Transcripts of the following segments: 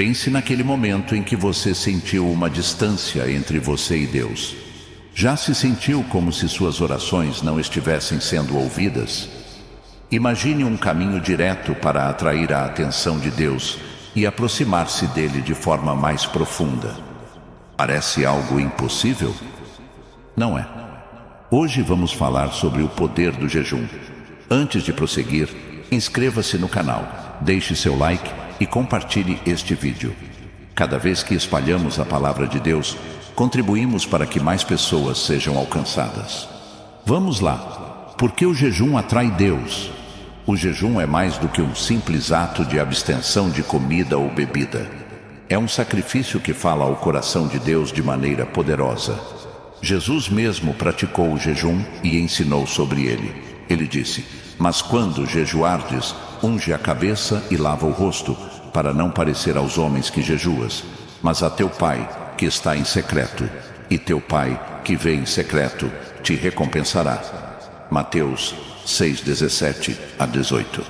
Pense naquele momento em que você sentiu uma distância entre você e Deus. Já se sentiu como se suas orações não estivessem sendo ouvidas? Imagine um caminho direto para atrair a atenção de Deus e aproximar-se dele de forma mais profunda. Parece algo impossível? Não é. Hoje vamos falar sobre o poder do jejum. Antes de prosseguir, inscreva-se no canal, deixe seu like e compartilhe este vídeo. Cada vez que espalhamos a palavra de Deus, contribuímos para que mais pessoas sejam alcançadas. Vamos lá. Por que o jejum atrai Deus? O jejum é mais do que um simples ato de abstenção de comida ou bebida. É um sacrifício que fala ao coração de Deus de maneira poderosa. Jesus mesmo praticou o jejum e ensinou sobre ele. Ele disse: "Mas quando jejuardes, unge a cabeça e lava o rosto, para não parecer aos homens que jejuas, mas a teu Pai, que está em secreto, e teu Pai, que vê em secreto, te recompensará." Mateus 6:17-18.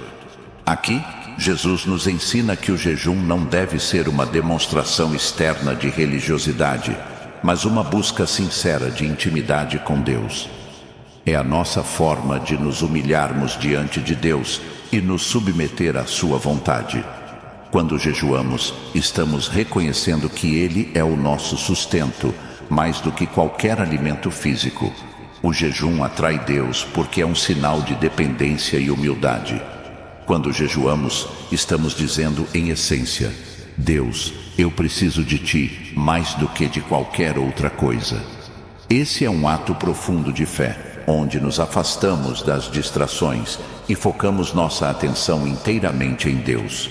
Aqui, Jesus nos ensina que o jejum não deve ser uma demonstração externa de religiosidade, mas uma busca sincera de intimidade com Deus. É a nossa forma de nos humilharmos diante de Deus e nos submeter à sua vontade. Quando jejuamos, estamos reconhecendo que Ele é o nosso sustento, mais do que qualquer alimento físico. O jejum atrai Deus porque é um sinal de dependência e humildade. Quando jejuamos, estamos dizendo em essência: Deus, eu preciso de Ti mais do que de qualquer outra coisa. Esse é um ato profundo de fé, onde nos afastamos das distrações e focamos nossa atenção inteiramente em Deus.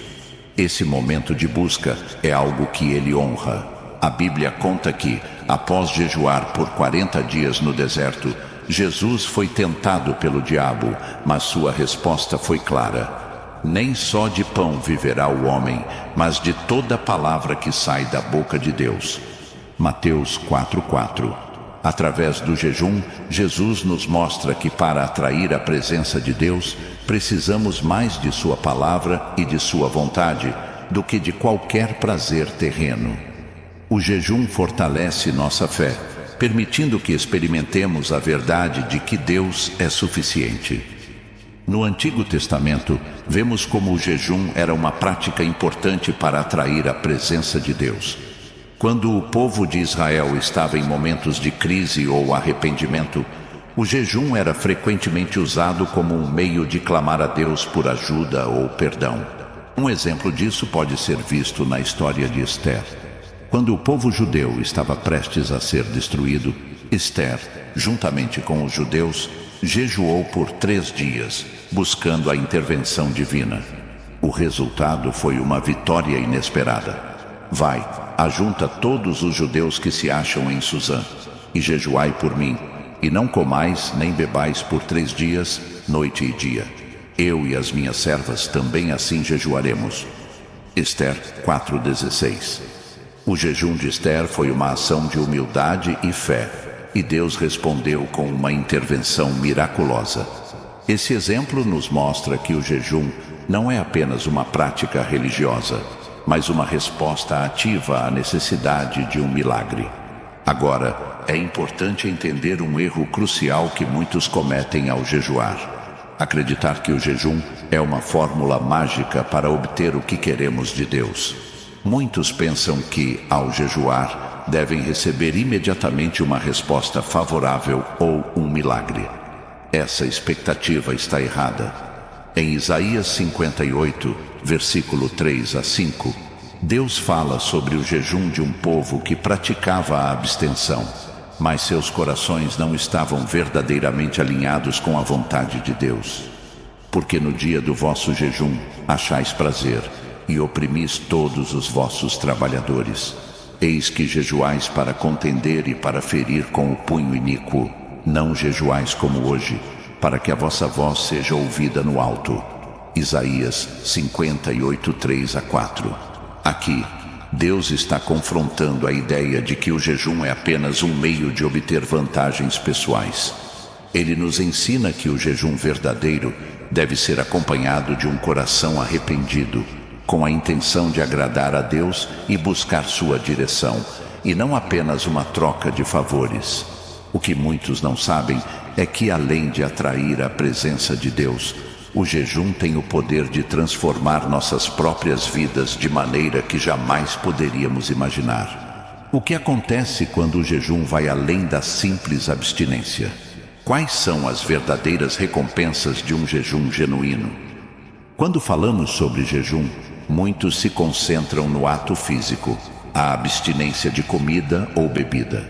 Esse momento de busca é algo que Ele honra. A Bíblia conta que, após jejuar por 40 dias no deserto, Jesus foi tentado pelo diabo, mas sua resposta foi clara: "Nem só de pão viverá o homem, mas de toda palavra que sai da boca de Deus." Mateus 4:4. Através do jejum, Jesus nos mostra que para atrair a presença de Deus, precisamos mais de sua palavra e de sua vontade do que de qualquer prazer terreno. O jejum fortalece nossa fé, permitindo que experimentemos a verdade de que Deus é suficiente. No Antigo Testamento, vemos como o jejum era uma prática importante para atrair a presença de Deus. Quando o povo de Israel estava em momentos de crise ou arrependimento, o jejum era frequentemente usado como um meio de clamar a Deus por ajuda ou perdão. Um exemplo disso pode ser visto na história de Ester. Quando o povo judeu estava prestes a ser destruído, Ester, juntamente com os judeus, jejuou por 3 dias, buscando a intervenção divina. O resultado foi uma vitória inesperada. "Vai, ajunta todos os judeus que se acham em Susã, e jejuai por mim, e não comais nem bebais por 3 dias, noite e dia. Eu e as minhas servas também assim jejuaremos." Ester 4:16. O jejum de Ester foi uma ação de humildade e fé, e Deus respondeu com uma intervenção miraculosa. Esse exemplo nos mostra que o jejum não é apenas uma prática religiosa, mas uma resposta ativa à necessidade de um milagre. Agora, é importante entender um erro crucial que muitos cometem ao jejuar: acreditar que o jejum é uma fórmula mágica para obter o que queremos de Deus. Muitos pensam que, ao jejuar, devem receber imediatamente uma resposta favorável ou um milagre. Essa expectativa está errada. Em Isaías 58, versículo 3-5, Deus fala sobre o jejum de um povo que praticava a abstenção, mas seus corações não estavam verdadeiramente alinhados com a vontade de Deus. "Porque no dia do vosso jejum achais prazer, e oprimis todos os vossos trabalhadores. Eis que jejuais para contender e para ferir com o punho iníquo. Não jejuais como hoje, para que a vossa voz seja ouvida no alto." Isaías 58, 3-4. Aqui, Deus está confrontando a ideia de que o jejum é apenas um meio de obter vantagens pessoais. Ele nos ensina que o jejum verdadeiro deve ser acompanhado de um coração arrependido. com a intenção de agradar a Deus e buscar sua direção, e não apenas uma troca de favores. O que muitos não sabem é que, além de atrair a presença de Deus, o jejum tem o poder de transformar nossas próprias vidas de maneira que jamais poderíamos imaginar. O que acontece quando o jejum vai além da simples abstinência? Quais são as verdadeiras recompensas de um jejum genuíno? Quando falamos sobre jejum, muitos se concentram no ato físico, a abstinência de comida ou bebida.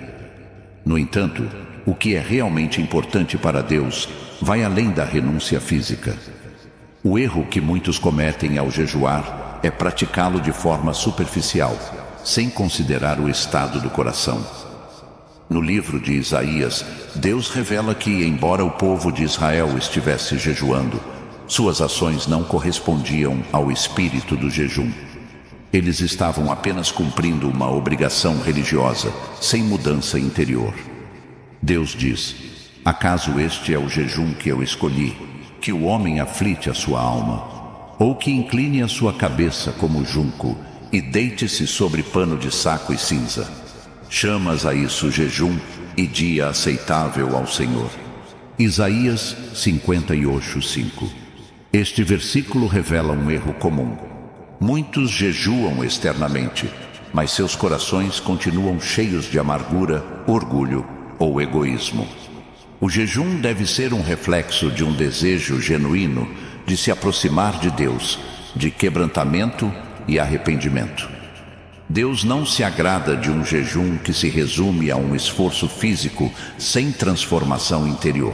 No entanto, o que é realmente importante para Deus vai além da renúncia física. O erro que muitos cometem ao jejuar é praticá-lo de forma superficial, sem considerar o estado do coração. No livro de Isaías, Deus revela que, embora o povo de Israel estivesse jejuando, suas ações não correspondiam ao espírito do jejum. Eles estavam apenas cumprindo uma obrigação religiosa, sem mudança interior. Deus diz: acaso este é o jejum que eu escolhi, que o homem aflite a sua alma, ou que incline a sua cabeça como junco e deite-se sobre pano de saco e cinza? Chamas a isso jejum e dia aceitável ao Senhor. Isaías 58:5. Este versículo revela um erro comum. Muitos jejuam externamente, mas seus corações continuam cheios de amargura, orgulho ou egoísmo. O jejum deve ser um reflexo de um desejo genuíno de se aproximar de Deus, de quebrantamento e arrependimento. Deus não se agrada de um jejum que se resume a um esforço físico sem transformação interior.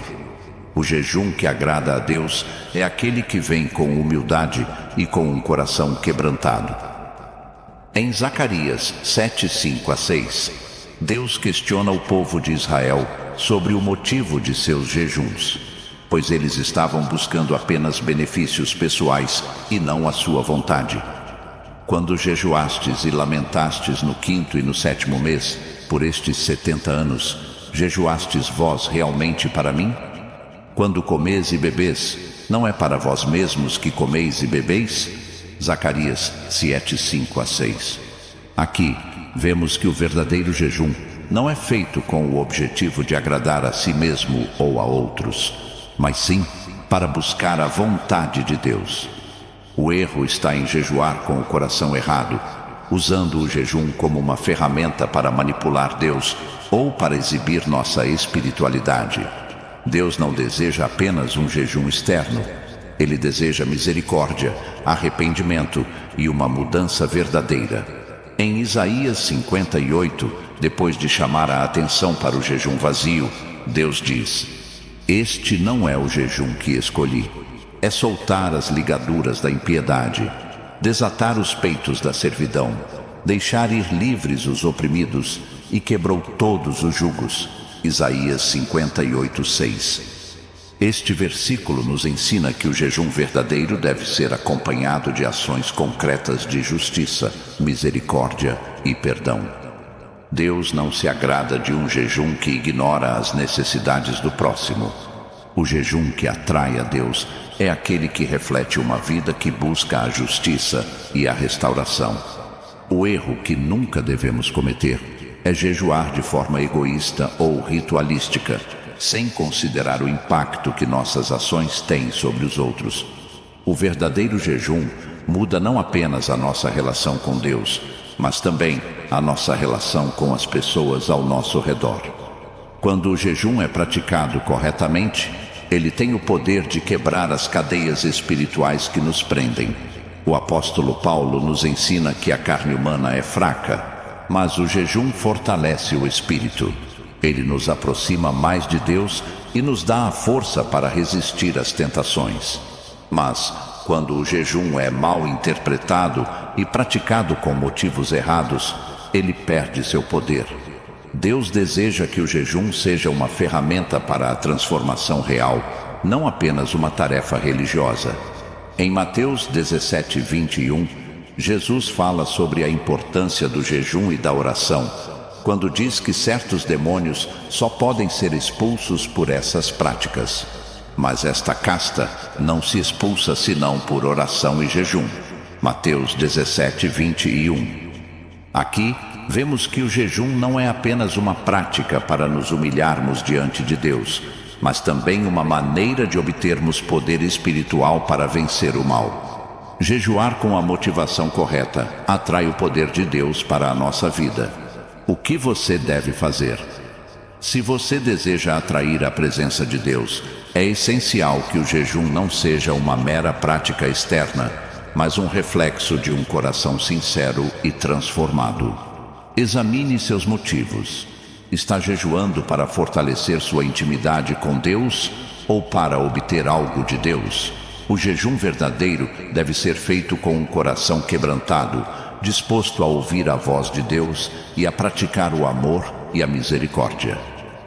O jejum que agrada a Deus é aquele que vem com humildade e com um coração quebrantado. Em Zacarias 7:5-6, Deus questiona o povo de Israel sobre o motivo de seus jejuns, pois eles estavam buscando apenas benefícios pessoais e não a sua vontade. Quando jejuastes e lamentastes no 5º e no 7º mês, por estes 70 anos, jejuastes vós realmente para mim? Quando comeis e bebês, não é para vós mesmos que comeis e bebeis? Zacarias 7:5-6. Aqui, vemos que o verdadeiro jejum não é feito com o objetivo de agradar a si mesmo ou a outros, mas sim para buscar a vontade de Deus. O erro está em jejuar com o coração errado, usando o jejum como uma ferramenta para manipular Deus ou para exibir nossa espiritualidade. Deus não deseja apenas um jejum externo. Ele deseja misericórdia, arrependimento e uma mudança verdadeira. Em Isaías 58, depois de chamar a atenção para o jejum vazio, Deus diz: este não é o jejum que escolhi. É soltar as ligaduras da impiedade, desatar os peitos da servidão, deixar ir livres os oprimidos, e quebrou todos os jugos. Isaías 58:6. Este versículo nos ensina que o jejum verdadeiro deve ser acompanhado de ações concretas de justiça, misericórdia e perdão. Deus não se agrada de um jejum que ignora as necessidades do próximo. O jejum que atrai a Deus é aquele que reflete uma vida que busca a justiça e a restauração. O erro que nunca devemos cometer é jejuar de forma egoísta ou ritualística, sem considerar o impacto que nossas ações têm sobre os outros. O verdadeiro jejum muda não apenas a nossa relação com Deus, mas também a nossa relação com as pessoas ao nosso redor. Quando o jejum é praticado corretamente, ele tem o poder de quebrar as cadeias espirituais que nos prendem. O apóstolo Paulo nos ensina que a carne humana é fraca, mas o jejum fortalece o espírito. Ele nos aproxima mais de Deus e nos dá a força para resistir às tentações. Mas, quando o jejum é mal interpretado e praticado com motivos errados, ele perde seu poder. Deus deseja que o jejum seja uma ferramenta para a transformação real, não apenas uma tarefa religiosa. Em Mateus 17:21, Jesus fala sobre a importância do jejum e da oração, quando diz que certos demônios só podem ser expulsos por essas práticas. Mas esta casta não se expulsa senão por oração e jejum. Mateus 17, 21. Aqui, vemos que o jejum não é apenas uma prática para nos humilharmos diante de Deus, mas também uma maneira de obtermos poder espiritual para vencer o mal. Jejuar com a motivação correta atrai o poder de Deus para a nossa vida. O que você deve fazer? Se você deseja atrair a presença de Deus, é essencial que o jejum não seja uma mera prática externa, mas um reflexo de um coração sincero e transformado. Examine seus motivos. Está jejuando para fortalecer sua intimidade com Deus ou para obter algo de Deus? O jejum verdadeiro deve ser feito com um coração quebrantado, disposto a ouvir a voz de Deus e a praticar o amor e a misericórdia.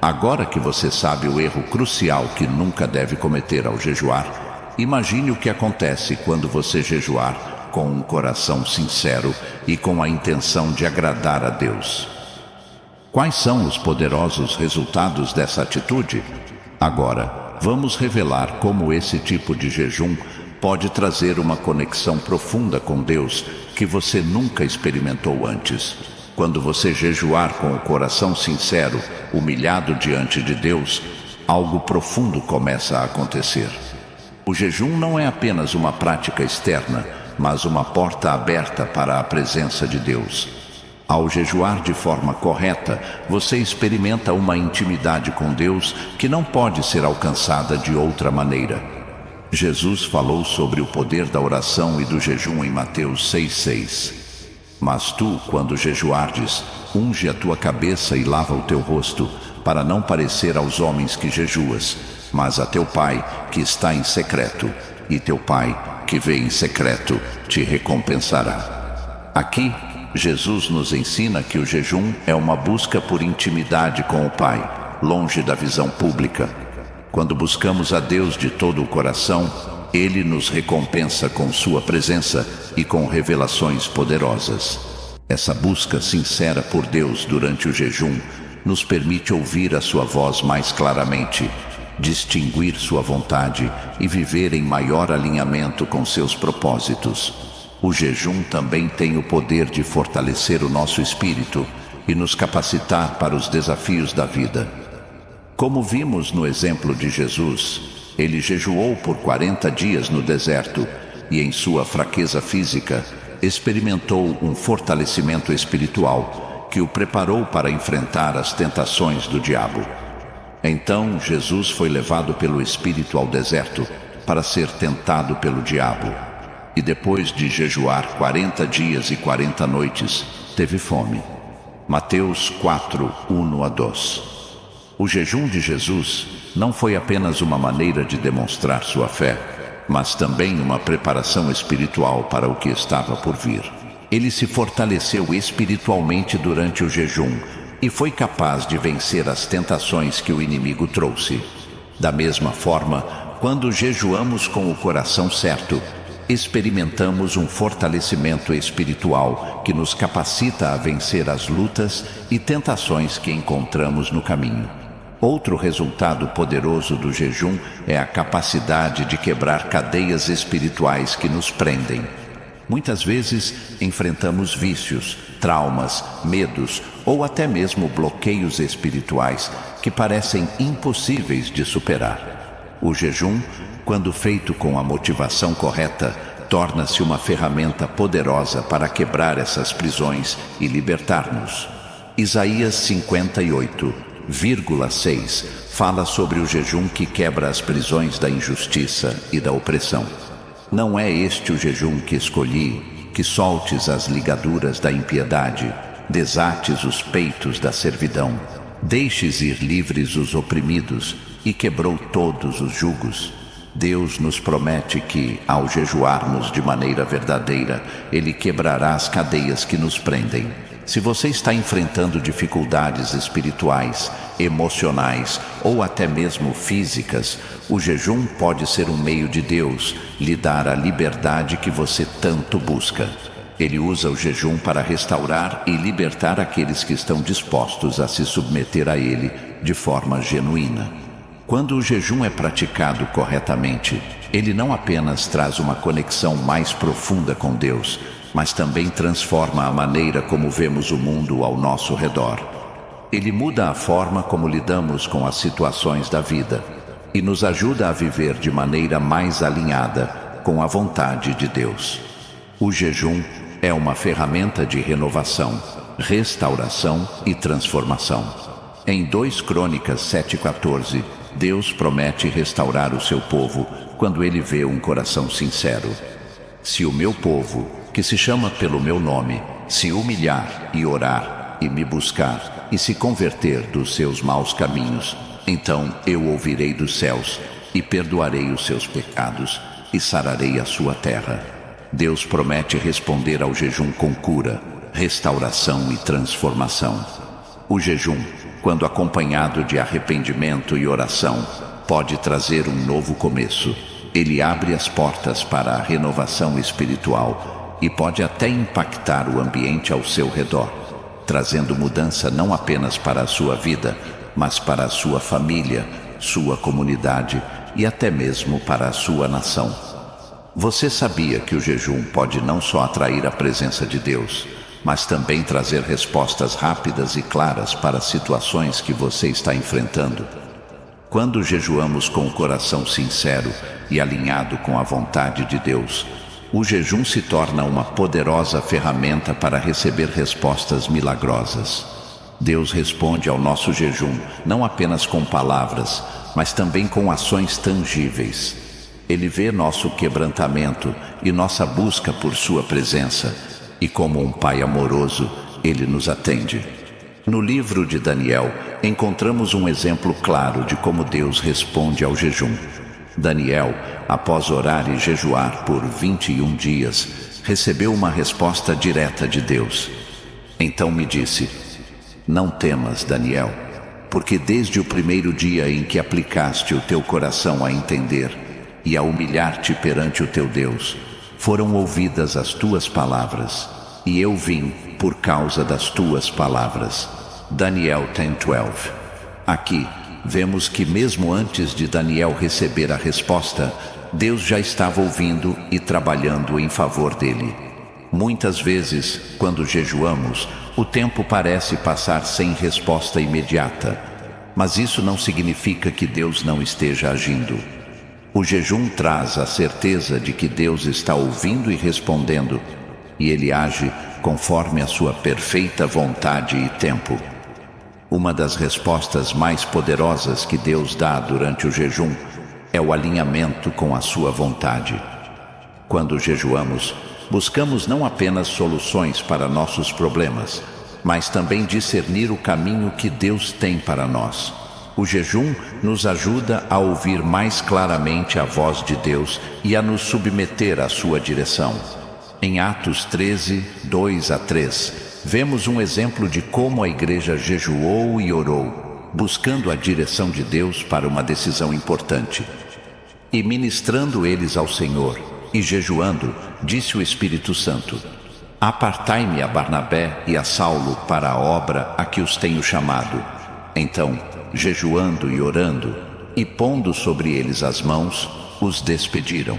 Agora que você sabe o erro crucial que nunca deve cometer ao jejuar, imagine o que acontece quando você jejuar com um coração sincero e com a intenção de agradar a Deus. Quais são os poderosos resultados dessa atitude? Agora, vamos revelar como esse tipo de jejum pode trazer uma conexão profunda com Deus que você nunca experimentou antes. Quando você jejuar com o coração sincero, humilhado diante de Deus, algo profundo começa a acontecer. O jejum não é apenas uma prática externa, mas uma porta aberta para a presença de Deus. Ao jejuar de forma correta, você experimenta uma intimidade com Deus que não pode ser alcançada de outra maneira. Jesus falou sobre o poder da oração e do jejum em Mateus 6,6. Mas tu, quando jejuardes, unge a tua cabeça e lava o teu rosto, para não parecer aos homens que jejuas, mas a teu Pai que está em secreto, e teu Pai que vê em secreto te recompensará. Aqui, Jesus nos ensina que o jejum é uma busca por intimidade com o Pai, longe da visão pública. Quando buscamos a Deus de todo o coração, Ele nos recompensa com sua presença e com revelações poderosas. Essa busca sincera por Deus durante o jejum nos permite ouvir a sua voz mais claramente, distinguir sua vontade e viver em maior alinhamento com seus propósitos. O jejum também tem o poder de fortalecer o nosso espírito e nos capacitar para os desafios da vida. Como vimos no exemplo de Jesus, ele jejuou por 40 dias no deserto e, em sua fraqueza física, experimentou um fortalecimento espiritual que o preparou para enfrentar as tentações do diabo. Então, Jesus foi levado pelo Espírito ao deserto para ser tentado pelo diabo. E depois de jejuar 40 dias e 40 noites, teve fome. Mateus 4, 1-2. O jejum de Jesus não foi apenas uma maneira de demonstrar sua fé, mas também uma preparação espiritual para o que estava por vir. Ele se fortaleceu espiritualmente durante o jejum e foi capaz de vencer as tentações que o inimigo trouxe. Da mesma forma, quando jejuamos com o coração certo, experimentamos um fortalecimento espiritual que nos capacita a vencer as lutas e tentações que encontramos no caminho. Outro resultado poderoso do jejum é a capacidade de quebrar cadeias espirituais que nos prendem. Muitas vezes enfrentamos vícios, traumas, medos ou até mesmo bloqueios espirituais que parecem impossíveis de superar. O jejum, quando feito com a motivação correta, torna-se uma ferramenta poderosa para quebrar essas prisões e libertar-nos. Isaías 58,6 fala sobre o jejum que quebra as prisões da injustiça e da opressão. Não é este o jejum que escolhi, que soltes as ligaduras da impiedade, desates os peitos da servidão, deixes ir livres os oprimidos e quebrou todos os jugos. Deus nos promete que, ao jejuarmos de maneira verdadeira, Ele quebrará as cadeias que nos prendem. Se você está enfrentando dificuldades espirituais, emocionais ou até mesmo físicas, o jejum pode ser um meio de Deus lhe dar a liberdade que você tanto busca. Ele usa o jejum para restaurar e libertar aqueles que estão dispostos a se submeter a Ele de forma genuína. Quando o jejum é praticado corretamente, Ele não apenas traz uma conexão mais profunda com Deus, mas também transforma a maneira como vemos o mundo ao nosso redor. Ele muda a forma como lidamos com as situações da vida e nos ajuda a viver de maneira mais alinhada com a vontade de Deus. O jejum é uma ferramenta de renovação, restauração e transformação. Em 2 Crônicas 7:14, Deus promete restaurar o seu povo quando ele vê um coração sincero. Se o meu povo, que se chama pelo meu nome, se humilhar e orar e me buscar e se converter dos seus maus caminhos, então eu ouvirei dos céus e perdoarei os seus pecados e sararei a sua terra. Deus promete responder ao jejum com cura, restauração e transformação. O jejum, quando acompanhado de arrependimento e oração, pode trazer um novo começo. Ele abre as portas para a renovação espiritual e pode até impactar o ambiente ao seu redor, trazendo mudança não apenas para a sua vida, mas para a sua família, sua comunidade e até mesmo para a sua nação. Você sabia que o jejum pode não só atrair a presença de Deus, mas também trazer respostas rápidas e claras para situações que você está enfrentando? Quando jejuamos com o coração sincero e alinhado com a vontade de Deus, o jejum se torna uma poderosa ferramenta para receber respostas milagrosas. Deus responde ao nosso jejum não apenas com palavras, mas também com ações tangíveis. Ele vê nosso quebrantamento e nossa busca por sua presença, e como um pai amoroso, ele nos atende. No livro de Daniel, encontramos um exemplo claro de como Deus responde ao jejum. Daniel, após orar e jejuar por 21 dias, recebeu uma resposta direta de Deus. Então me disse: não temas, Daniel, porque desde o primeiro dia em que aplicaste o teu coração a entender e a humilhar-te perante o teu Deus, foram ouvidas as tuas palavras, e eu vim por causa das tuas palavras. Daniel 10:12. Aqui, vemos que mesmo antes de Daniel receber a resposta, Deus já estava ouvindo e trabalhando em favor dele. Muitas vezes, quando jejuamos, o tempo parece passar sem resposta imediata, mas isso não significa que Deus não esteja agindo. O jejum traz a certeza de que Deus está ouvindo e respondendo, e Ele age conforme a sua perfeita vontade e tempo. Uma das respostas mais poderosas que Deus dá durante o jejum é o alinhamento com a sua vontade. Quando jejuamos, buscamos não apenas soluções para nossos problemas, mas também discernir o caminho que Deus tem para nós. O jejum nos ajuda a ouvir mais claramente a voz de Deus e a nos submeter à sua direção. Em Atos 13, 2-3, vemos um exemplo de como a igreja jejuou e orou, buscando a direção de Deus para uma decisão importante. E ministrando eles ao Senhor, e jejuando, disse o Espírito Santo: apartai-me a Barnabé e a Saulo para a obra a que os tenho chamado. Então, jejuando e orando, e pondo sobre eles as mãos, os despediram.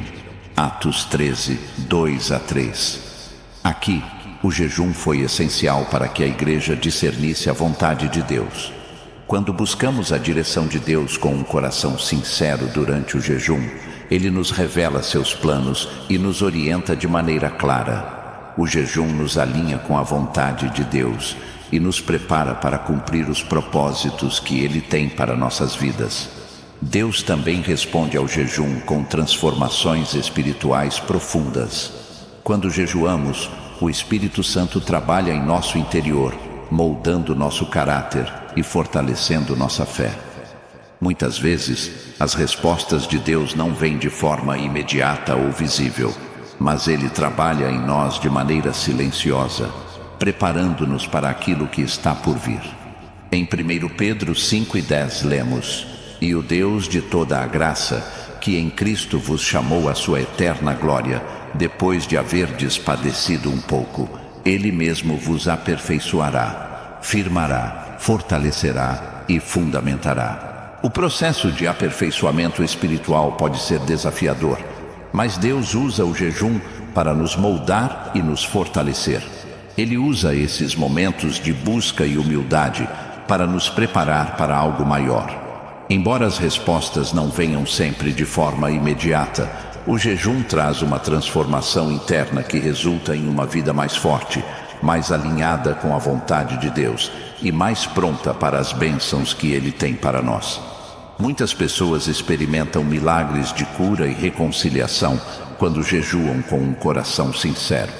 Atos 13, 2-3. Aqui, o jejum foi essencial para que a igreja discernisse a vontade de Deus. Quando buscamos a direção de Deus com um coração sincero durante o jejum, Ele nos revela seus planos e nos orienta de maneira clara. O jejum nos alinha com a vontade de Deus e nos prepara para cumprir os propósitos que Ele tem para nossas vidas. Deus também responde ao jejum com transformações espirituais profundas. Quando jejuamos, o Espírito Santo trabalha em nosso interior, moldando nosso caráter e fortalecendo nossa fé. Muitas vezes, as respostas de Deus não vêm de forma imediata ou visível, mas Ele trabalha em nós de maneira silenciosa, preparando-nos para aquilo que está por vir. Em 1 Pedro 5:10 lemos: e o Deus de toda a graça, que em Cristo vos chamou à sua eterna glória, depois de haverdes padecido um pouco, Ele mesmo vos aperfeiçoará, firmará, fortalecerá e fundamentará. O processo de aperfeiçoamento espiritual pode ser desafiador, mas Deus usa o jejum para nos moldar e nos fortalecer. Ele usa esses momentos de busca e humildade para nos preparar para algo maior. Embora as respostas não venham sempre de forma imediata, o jejum traz uma transformação interna que resulta em uma vida mais forte, mais alinhada com a vontade de Deus e mais pronta para as bênçãos que Ele tem para nós. Muitas pessoas experimentam milagres de cura e reconciliação quando jejuam com um coração sincero.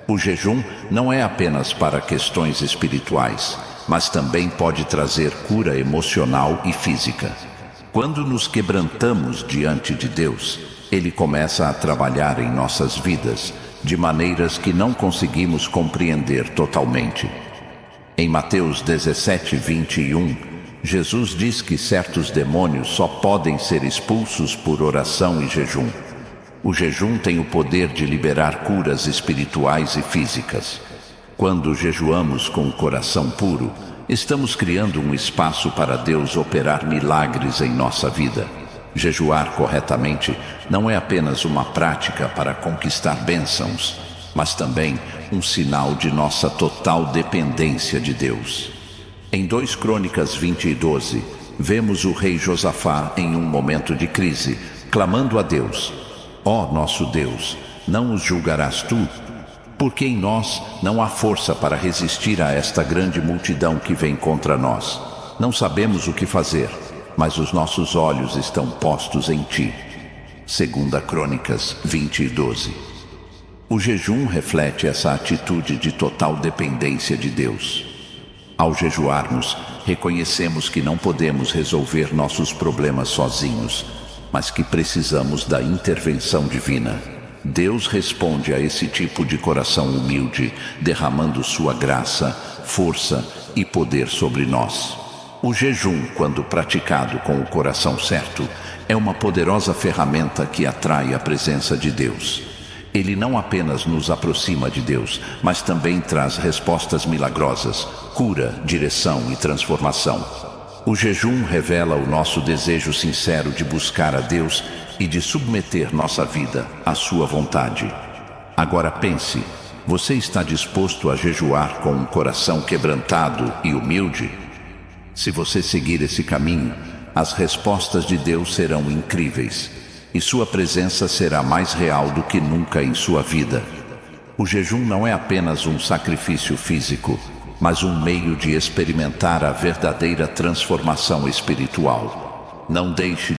O jejum não é apenas para questões espirituais, mas também pode trazer cura emocional e física. Quando nos quebrantamos diante de Deus, Ele começa a trabalhar em nossas vidas de maneiras que não conseguimos compreender totalmente. Em Mateus 17:21, Jesus diz que certos demônios só podem ser expulsos por oração e jejum. O jejum tem o poder de liberar curas espirituais e físicas. Quando jejuamos com o coração puro, estamos criando um espaço para Deus operar milagres em nossa vida. Jejuar corretamente não é apenas uma prática para conquistar bênçãos, mas também um sinal de nossa total dependência de Deus. Em 2 Crônicas 20:12, vemos o rei Josafá em um momento de crise, clamando a Deus: Ó nosso Deus, não os julgarás tu? Porque em nós não há força para resistir a esta grande multidão que vem contra nós. Não sabemos o que fazer, mas os nossos olhos estão postos em ti. 2 Crônicas 20:12. O jejum reflete essa atitude de total dependência de Deus. Ao jejuarmos, reconhecemos que não podemos resolver nossos problemas sozinhos, mas que precisamos da intervenção divina. Deus responde a esse tipo de coração humilde, derramando sua graça, força e poder sobre nós. O jejum, quando praticado com o coração certo, é uma poderosa ferramenta que atrai a presença de Deus. Ele não apenas nos aproxima de Deus, mas também traz respostas milagrosas, cura, direção e transformação. O jejum revela o nosso desejo sincero de buscar a Deus e de submeter nossa vida à sua vontade. Agora pense, você está disposto a jejuar com um coração quebrantado e humilde? Se você seguir esse caminho, as respostas de Deus serão incríveis e sua presença será mais real do que nunca em sua vida. O jejum não é apenas um sacrifício físico, mas um meio de experimentar a verdadeira transformação espiritual. Não deixe